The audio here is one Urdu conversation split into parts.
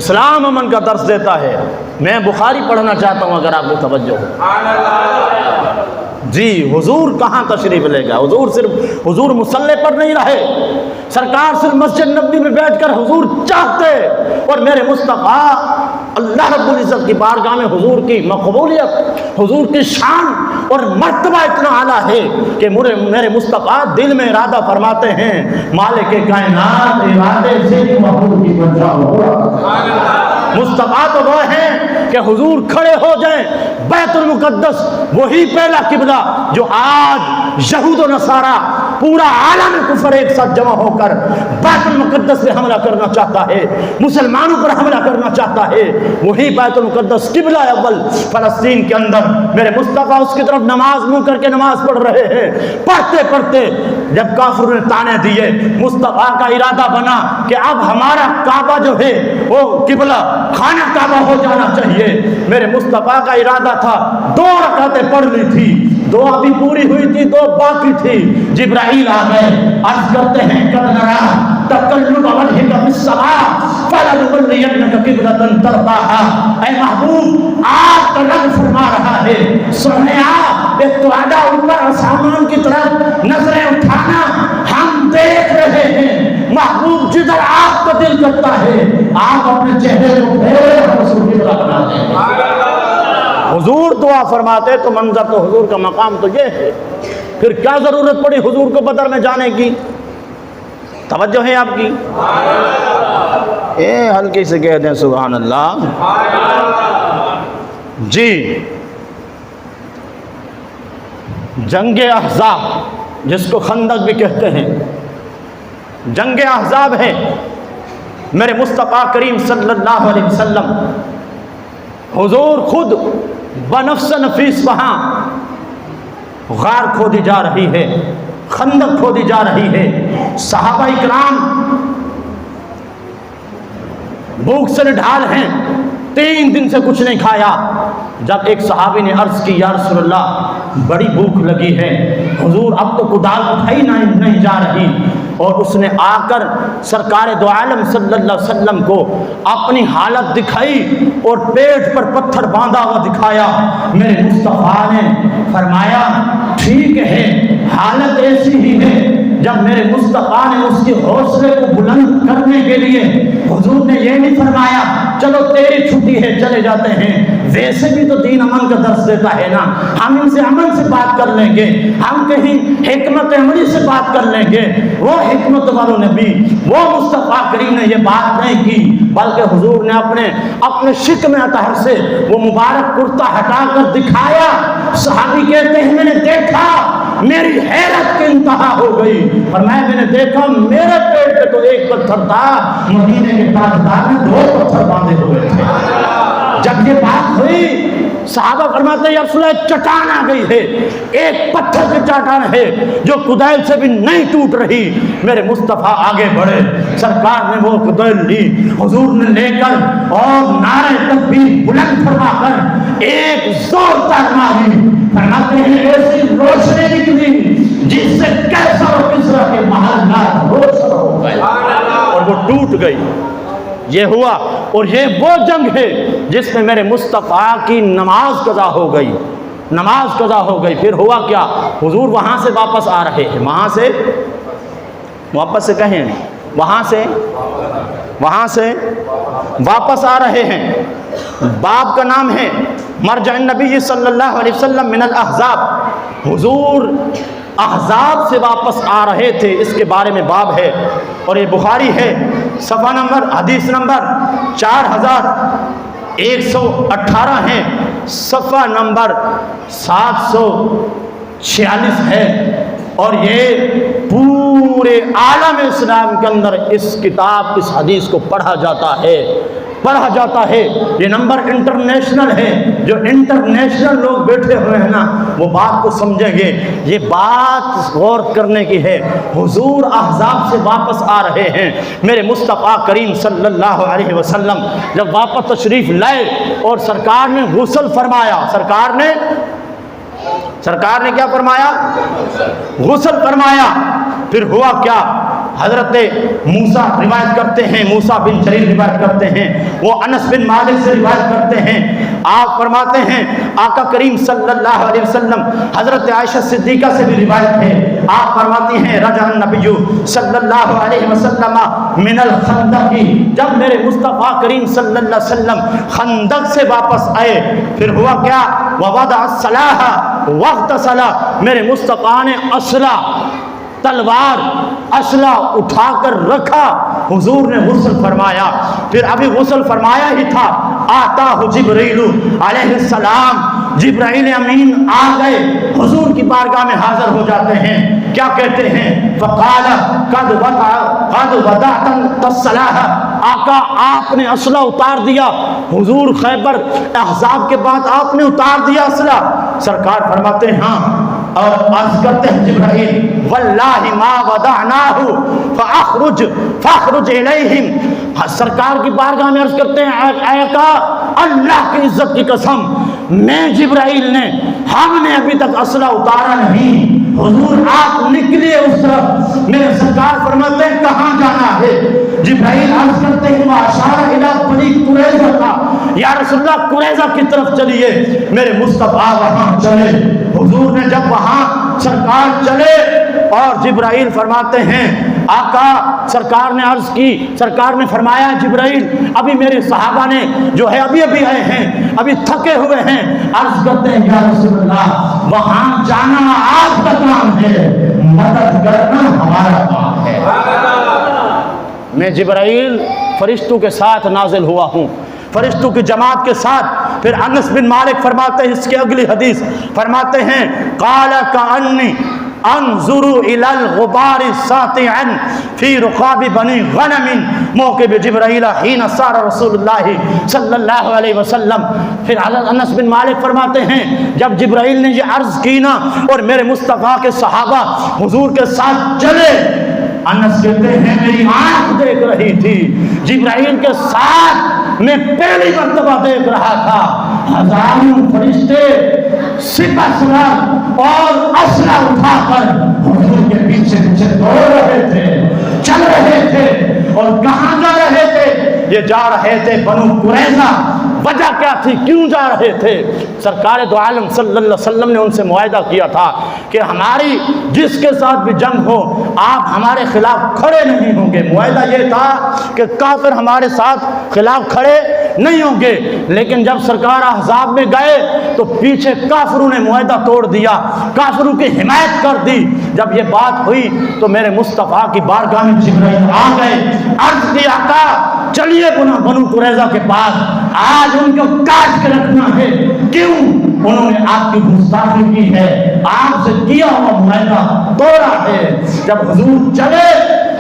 اسلام امن کا درس دیتا ہے۔ میں بخاری پڑھنا چاہتا ہوں اگر آپ کو توجہ ہو۔ جی حضور کہاں تشریف لے گا؟ حضور مصلی پر نہیں رہے، سرکار صرف مسجد نبوی میں بیٹھ کر حضور چاہتے، اور میرے مصطفیٰ اللہ رب العزت کی بارگاہ میں حضور کی مقبولیت، حضور کی شان اور مرتبہ اتنا اعلیٰ ہے کہ میرے مصطفیٰ دل میں ارادہ فرماتے ہیں مالک کائنات ارادے سے محبوب کی بنجا ہوا۔ مصطفیٰ تو وہ ہیں کہ حضور کھڑے ہو جائیں، بیت المقدس وہی پہلا قبلہ جو آج یہود و نصارہ پورا عالم کفر ایک ساتھ جمع ہو کر بیت المقدس پہ حملہ کرنا چاہتا ہے، مسلمانوں پر حملہ کرنا چاہتا ہے، وہی بیت المقدس قبلہ اول فلسطین کے اندر میرے مصطفیٰ اس کی طرف نماز منہ کر کے نماز پڑھ رہے ہیں۔ پڑھتے پڑھتے جب کافروں نے تانے دیے، مصطفیٰ کا ارادہ بنا کہ اب ہمارا کعبہ جو ہے وہ قبلہ خانہ کعبہ ہو جانا چاہیے۔ میرے مصطفیٰ کا ارادہ تھا 2 رکعتیں پڑھ لی تھی، 2 ابھی پوری ہوئی تھی، 2 باقی تھی۔ جبرائیل آ گئے، عرض کرتے ہیں قد نرا تقلب وجهك في السماء فلنولينك قبلة ترضاها۔ اے محبوب آپ کا رب فرما رہا ہے، سونے آپ ایک تو آدھا اوپر آسمان کی طرف نظریں اٹھانا، ہم دیکھ رہے ہیں محبوب جدھر آپ کا دل کرتا ہے آپ اپنے چہرے کو پھیرے اور رسول کی طرح بنا دیں۔ حضور دعا فرماتے تو منظر تو حضور کا مقام تو یہ ہے، پھر کیا ضرورت پڑی حضور کو بدر میں جانے کی؟ توجہ ہے آپ کی؟ ہلکی سے کہہ دیں سبحان اللہ۔ جی جنگ احزاب جس کو خندق بھی کہتے ہیں، جنگ احزاب ہے، میرے مصطفیٰ کریم صلی اللہ علیہ وسلم حضور خود بنفس نفیس وہاں غار کھودی جا رہی ہے، خندق کھودی جا رہی ہے، صحابہ اکرام بھوک سے نڈھال ہیں، 3 دن سے کچھ نہیں کھایا۔ جب ایک صحابی نے عرض کی یا رسول اللہ بڑی بھوک لگی ہے، حضور اب تو کدال اٹھائی نہیں جا رہی، اور اس نے آ کر سرکار دو عالم صلی اللہ علیہ وسلم کو اپنی حالت دکھائی اور پیٹ پر پتھر باندھا ہوا دکھایا۔ میرے مصطفیٰ نے فرمایا ٹھیک ہے، حالت ایسی ہی ہے۔ جب میرے مصطفیٰ نے اس کے حوصلے کو بلند کرنے کے لیے حضور نے یہ نہیں فرمایا چلو تیری چھٹی ہے چلے جاتے ہیں، ویسے بھی تو دین امن کا درس دیتا ہے نا، ہم ان سے امن سے بات کر لیں گے، ہم کہیں حکمت عملی سے بات کر لیں گے۔ وہ حکمت والوں نے بھی، وہ مصطفیٰ کریم نے یہ بات نہیں کی، بلکہ حضور نے اپنے شکم اطہر سے وہ مبارک کرتا ہٹا کر دکھایا۔ صحابی کہتے ہیں میں نے دیکھا میری حیرت کی انتہا ہو گئی، اور میں نے دیکھا میرے پیٹ پہ تو ایک پتھر تھا، مدینے کے تاجدار میں 2 پتھر باندھے ہوئے تھے۔ جب یہ بات ہوئی صحابہ فرماتے ہیں یا رسول اللہ چٹان آ گئی ہے، ایک پتھر کی چٹان ہے جو کدیل سے بھی نہیں ٹوٹ رہی۔ میرے مصطفیٰ آگے بڑھے، سرکار نے وہ کدیل لی، حضور نے لے کر اور نعرہ تکبیر بلند فرما کر ایک زوردار ماری، فرماتے ہیں ایسی روشنی نکلی جس سے کیسر و کسریٰ کے محلات روشن ہو گئے اور وہ ٹوٹ گئی۔ یہ ہوا، اور یہ وہ جنگ ہے جس میں میرے مصطفیٰ کی نماز قضا ہو گئی، نماز قضا ہو گئی۔ پھر ہوا کیا، حضور وہاں سے واپس آ رہے ہیں، وہاں سے واپس سے کہیں، وہاں سے واپس آ رہے ہیں۔ باب کا نام ہے مرجع النبی صلی اللہ علیہ وسلم من الاحزاب، حضور احزاب سے واپس آ رہے تھے، اس کے بارے میں باب ہے، اور یہ بخاری ہے، صفحہ نمبر حدیث نمبر 4118 ہے، صفحہ نمبر 746 ہے، اور یہ پورے عالم اسلام کے اندر اس کتاب اس حدیث کو پڑھا جاتا ہے۔ یہ نمبر انٹرنیشنل ہے، جو انٹرنیشنل لوگ بیٹھے ہوئے ہیں نا وہ بات کو سمجھیں گے۔ یہ بات غور کرنے کی ہے، حضور احزاب سے واپس آ رہے ہیں، میرے مصطفیٰ کریم صلی اللہ علیہ وسلم جب واپس تشریف لائے اور سرکار نے غسل فرمایا، سرکار نے کیا فرمایا؟ غسل فرمایا۔ پھر ہوا کیا، حضرت موسیٰ روایت کرتے ہیں، موسیٰ بن جریر روایت کرتے ہیں، وہ انس بن مالک سے روایت کرتے ہیں، آپ فرماتے ہیں آقا کریم صلی اللہ علیہ وسلم، حضرت عائشہ صدیقہ سے بھی روایت ہے، آپ فرماتی ہیں رجع النبی صلی اللہ علیہ وسلم من الخندق، جب میرے مصطفیٰ کریم صلی اللہ علیہ وسلم خندق سے واپس آئے، پھر ہوا کیا، ووضع السلاح واغتسل، میرے مصطفیٰ نے اسلحہ، تلوار، اسلحہ اٹھا کر رکھا، حضور نے غسل فرمایا، پھر ابھی غسل فرمایا ہی تھا، آتاہ جبریل علیہ السلام، جبرائیل امین آ گئے، حضور کی بارگاہ میں حاضر ہو جاتے ہیں، کیا کہتے ہیں، فقال قد وضعت السلاح، آقا آپ نے اسلحہ اتار دیا، حضور خیبر احزاب کے بعد آپ نے اتار دیا اسلحہ، سرکار فرماتے ہیں ہاں، اور عرض کرتے ہیں جبرائیل واللہ ما وضعناہ فاخرج الیہم، سرکار کی بارگاہ میں عرض کرتے ہیں اے آقا اللہ کی عزت کی قسم، میں جبرائیل نے، ہم نے ابھی تک اسلحہ اتارا نہیں، حضور آپ نکلے اس طرف، میرے سرکار فرماتے ہیں کہاں جانا ہے، جبرائیل عرض کرتے ہیں واشار الی بنی قریظہ کا، یا رسول اللہ قریظہ کی طرف چلیے، میرے مصطفیٰ وہاں چلے، حضور نے جب وہاں سرکار چلے اور جبرائیل فرماتے ہیں آقا، سرکار نے عرض کی، سرکار نے فرمایا جبرائیل ابھی میرے صحابہ نے جو ہے ابھی آئے ہیں، ابھی تھکے ہوئے ہیں، عرض کرتے ہیں یا رسول اللہ وہاں جانا آپ کا کام ہے، مدد کرنا ہمارا کام ہے، میں جبرائیل فرشتوں کے ساتھ نازل ہوا ہوں، فرشتوں کی جماعت کے ساتھ، پھر انس بن مالک فرماتے ہیں اس کی اگلی حدیث فرماتے ہیں قال کأنی انظر الى الغبار ساطعا فی رقاب بنی غنم موکب جبرائیل حین سار رسول اللہ صلی اللہ علیہ وسلم، پھر انس بن مالک فرماتے ہیں جب جبرائیل نے یہ عرض کی نا اور میرے مصطفیٰ کے صحابہ حضور کے ساتھ چلے، انس کہتے ہیں میری آنکھ دیکھ رہی تھی، جبرائیل کے ساتھ میں پہلی مرتبہ دیکھ رہا تھا، ہزاروں فرشتے سپہ سلار اور اسلحہ اٹھا کر حضور کے پیچھے پیچھے دوڑ رہے تھے، چل رہے تھے، اور کہاں جا رہے تھے، یہ جا رہے تھے بنو قریظہ، وجہ کیا تھی، کیوں جا رہے تھے، سرکار دو عالم صلی اللہ علیہ وسلم نے ان سے معاہدہ کیا تھا کہ ہماری جس کے ساتھ بھی جنگ ہو آپ ہمارے خلاف کھڑے نہیں ہوں گے، معاہدہ یہ تھا کہ کافر ہمارے ساتھ خلاف کھڑے نہیں ہوں گے، لیکن جب سرکار احزاب میں گئے تو پیچھے کافروں نے معاہدہ توڑ دیا، کافروں کی حمایت کر دی، جب یہ بات ہوئی تو میرے مصطفیٰ کی بارگاہ میں جبرائیل آ گئے، عرض کیا آقا چلیے بنو قریظہ کے پاس، آج ان کو کاٹ کے رکھنا ہے، کیوں، انہوں نے آپ کی گستاخی کی ہے، آپ سے کیا ہوا معاہدہ توڑا ہے، جب حضور چلے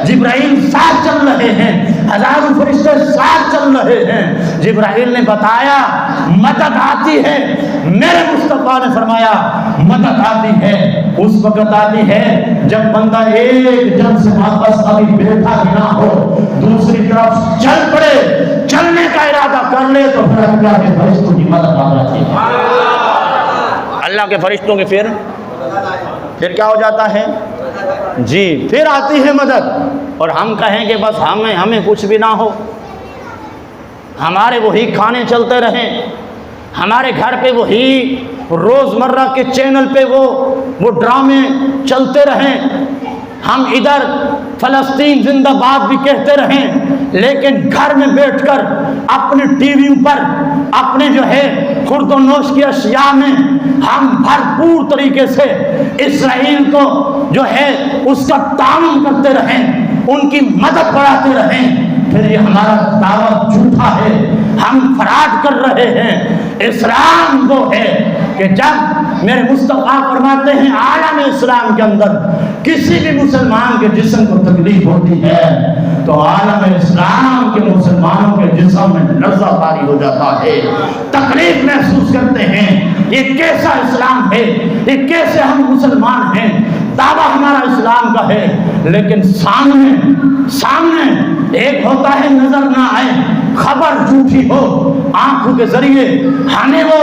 جبرائیل ساتھ چل رہے ہیں، ہزاروں فرشتے ساتھ چل رہے ہیں، جبرائیل نے بتایا مدد آتی ہے، میرے مصطفیٰ نے فرمایا مدد آتی ہے اس وقت آتی ہے جب بندہ ایک جنگ سے واپس ابھی بیٹھا بھی نہ ہو، دوسری طرف چل پڑے، چلنے کا ارادہ کر لے تو پھر اللہ کے فرشتوں کی مدد آ جاتی ہے، اللہ کے فرشتوں کے پھر کیا ہو جاتا ہے جی، پھر آتی ہے مدد، اور ہم کہیں کہ بس ہمیں کچھ بھی نہ ہو، ہمارے وہی کھانے چلتے رہیں، ہمارے گھر پہ وہی روزمرہ کے چینل پہ وہ ڈرامے چلتے رہیں، ہم ادھر فلسطین زندہ باد بھی کہتے رہیں، لیکن گھر میں بیٹھ کر اپنے ٹی وی پر اپنے جو ہے خورد و نوش کی اشیاء میں ہم بھرپور طریقے سے اسرائیل کو جو ہے اس کا تعاون کرتے رہیں، ان کی مدد بڑھاتے رہیں، پھر یہ ہمارا دعویٰ جھوٹا ہے، ہم فراڈ کر رہے ہیں۔ اسلام وہ ہے کہ جب میرے مصطفیٰ فرماتے ہیں عالم اسلام کے اندر کسی بھی مسلمان کے جسم کو تکلیف ہوتی ہے تو عالم اسلام کے مسلمانوں کے جسم میں لرزہ طاری ہو جاتا ہے، تکلیف محسوس کرتے ہیں، یہ کیسا اسلام ہے، یہ کیسے ہم مسلمان ہیں، دعویٰ ہمارا اسلام کا ہے، لیکن سامنے ایک ہوتا ہے نظر نہ آئے، خبر جھوٹی ہو، آنکھوں کے ذریعے ہمیں وہ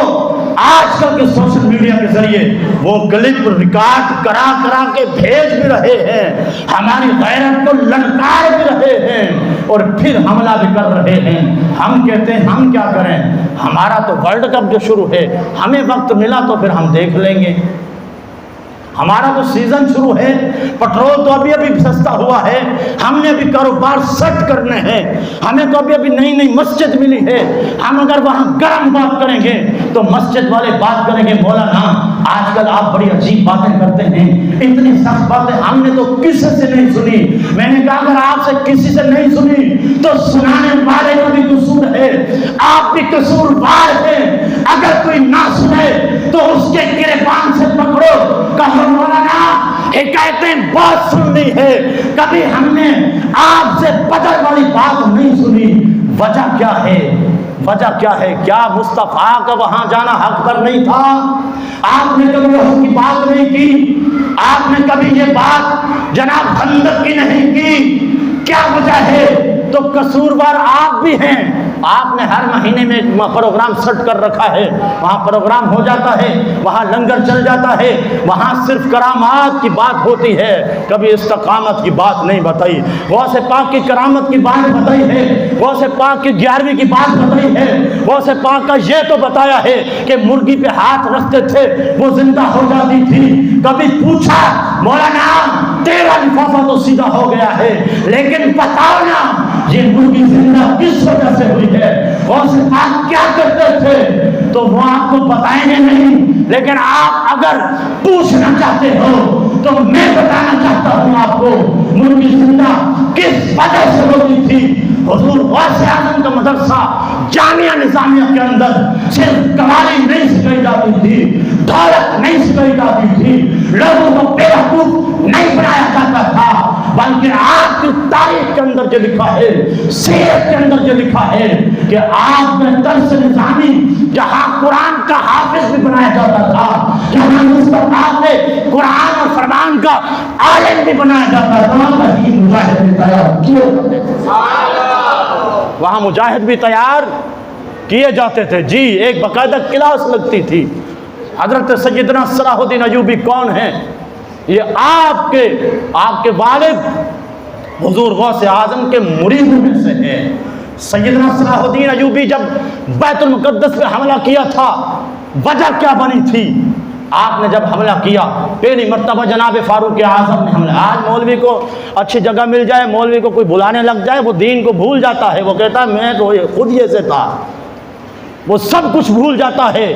آج کل کے سوشل میڈیا کے ذریعے وہ کلپ ریکارڈ کرا کرا کے بھیج بھی رہے ہیں، ہماری غیرت کو للکار بھی رہے ہیں اور پھر حملہ بھی کر رہے ہیں۔ ہم کہتے ہیں ہم کیا کریں، ہمارا تو ورلڈ کپ جو شروع ہے، ہمیں وقت ملا تو پھر ہم دیکھ لیں گے، ہمارا تو سیزن شروع ہے، پٹرول تو ابھی ابھی سستا ہوا ہے، ہم نے ابھی کاروبار سیٹ کرنے ہیں، ہمیں تو ابھی نئی مسجد ملی ہے، ہم اگر وہاں گرم بات کریں گے تو مسجد والے بات کریں گے مولانا آج کل آپ بڑی عجیب باتیں کرتے ہیں، اتنی سخت باتیں ہم نے تو کسی سے نہیں سنی۔ میں نے کہا اگر آپ سے کسی سے نہیں سنی تو سنانے والے کا بھی قصور ہے، آپ بھی قصوروار ہیں۔ اگر کوئی نہ سنے تو اس کے گریبان سے پکڑو، کہو مولانا حکایتیں بہت سن لی ہے، کبھی ہم نے آپ سے بدل والی بات نہیں سنی۔ وجہ کیا ہے؟ وجہ کیا ہے؟ کیا مصطفیٰ کا وہاں جانا حق پر نہیں تھا؟ آپ نے کبھی وہاں کی بات نہیں کی؟ آپ نے کبھی یہ بات جناب خندق کی نہیں کی؟ کیا وجہ ہے؟ تو قصوروار آپ بھی ہیں۔ آپ نے ہر مہینے میں پروگرام سیٹ کر رکھا ہے، وہاں پروگرام ہو جاتا ہے، وہاں لنگر چل جاتا ہے، وہاں صرف کرامات کی بات ہوتی ہے، کبھی استقامت کی بات نہیں بتائی۔ غوث پاک کی کرامت کی بات بتائی ہے، غوث پاک کی 11ویں کی بات بتائی ہے، غوث پاک کا یہ تو بتایا ہے کہ مرغی پہ ہاتھ رکھتے تھے وہ زندہ ہو جاتی تھی۔ کبھی پوچھا مولانا تیرا لفافہ تو سیدھا ہو گیا ہے لیکن بتاؤ نا یہ مرغی زندہ کس وجہ سے ہوئی ہے؟ غوث پاک کیا کرتے تھے؟ تو وہ آپ کو بتائیں گے نہیں، لیکن آپ اگر پوچھنا چاہتے ہو تو میں بتانا چاہتا ہوں آپ کو مرغی زندہ کس وجہ سے ہوتی تھی۔ حضور غوث اعظم کا مدرسہ جامعہ نظامیہ کے اندر صرف قوالی نہیں سکھائی جاتی تھی، دولت نہیں سکھائی جاتی تھی، لوگوں کو بے وقوف نہیں بنایا جاتا تھا، بلکہ آپ کی تاریخ کے اندر جو لکھا ہے، سیرت کے اندر جو لکھا ہے کہ آپ میں درس نظامی جہاں قرآن کا حافظ بھی بنایا جاتا تھا، جہاں مصطفیٰ نے قرآن اور فرمان کا عالم بھی بنایا جاتا تھا، وہیں مجاہد بھی تیار کیے جاتے تھے، وہاں مجاہد بھی تیار کیے جاتے تھے۔ جی ایک باقاعدہ کلاس لگتی تھی۔ حضرت سیدنا صلاح الدین ایوبی کون ہیں؟ یہ آپ کے والد حضور غوث اعظم کے مریدوں میں سے ہیں۔ سیدنا صلاح الدین ایوبی جب بیت المقدس پہ حملہ کیا تھا وجہ کیا بنی تھی؟ آپ نے جب حملہ کیا پہلی مرتبہ جناب فاروق اعظم نے حملہ، آج مولوی کو اچھی جگہ مل جائے، مولوی کو کوئی بلانے لگ جائے، وہ دین کو بھول جاتا ہے، وہ کہتا ہے میں تو خود یہ سے تھا، وہ سب کچھ بھول جاتا ہے۔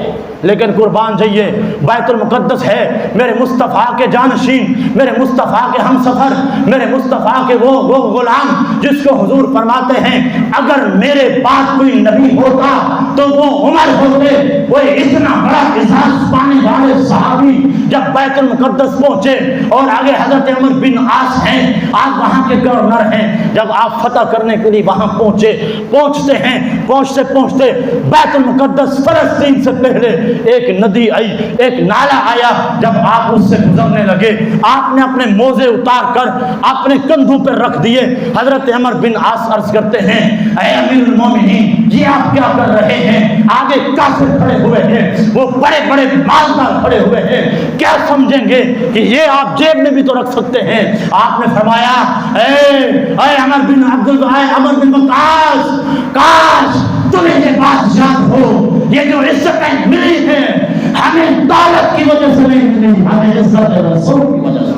لیکن قربان جائیے بیت المقدس ہے میرے مصطفیٰ کے جانشین، میرے مصطفیٰ کے ہم سفر، میرے مصطفیٰ کے وہ غلام جس کو حضور فرماتے ہیں اگر میرے بعد کوئی نبی ہوتا تو وہ عمر ہوتے۔ وہ اتنا بڑا اعزاز پانے والے صحابی جب بیت المقدس پہنچے اور آگے حضرت عمر بن عاص ہیں، آپ وہاں کے گورنر ہیں، جب آپ فتح کرنے کے لیے وہاں پہنچتے ہیں، پہنچتے بیت المقدس فلسطین سے پہلے ایک ندی آئی، ایک نالا آیا، جب آپ اس سے گزرنے لگے آپ نے اپنے موزے اتار کر اپنے کندھوں پر رکھ دیے۔ حضرت عمر بن عاص عرض کرتے ہیں اے امیر المومنین یہ آپ کیا کر رہے ہیں؟ آگے کافر کھڑے ہوئے ہیں، وہ بڑے بڑے مالدار کھڑے ہوئے ہیں، کیا سمجھیں گے کہ یہ آپ جیب میں بھی تو رکھ سکتے ہیں؟ آپ نے فرمایا اے عمر بن وقاص کاش تمہیں یہ بات یاد ہو، یہ جو عزتیں ملی ہیں ہمیں دولت کی وجہ سے نہیں ملی، ہمیں عزت رسول کی وجہ سے۔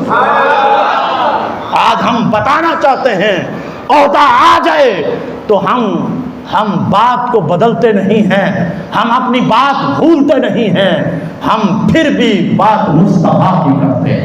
آج ہم بتانا چاہتے ہیں عہدہ آ جائے تو ہم بات کو بدلتے نہیں ہیں، ہم اپنی بات بھولتے نہیں ہیں، ہم پھر بھی بات مصطفیٰ کی کرتے ہیں۔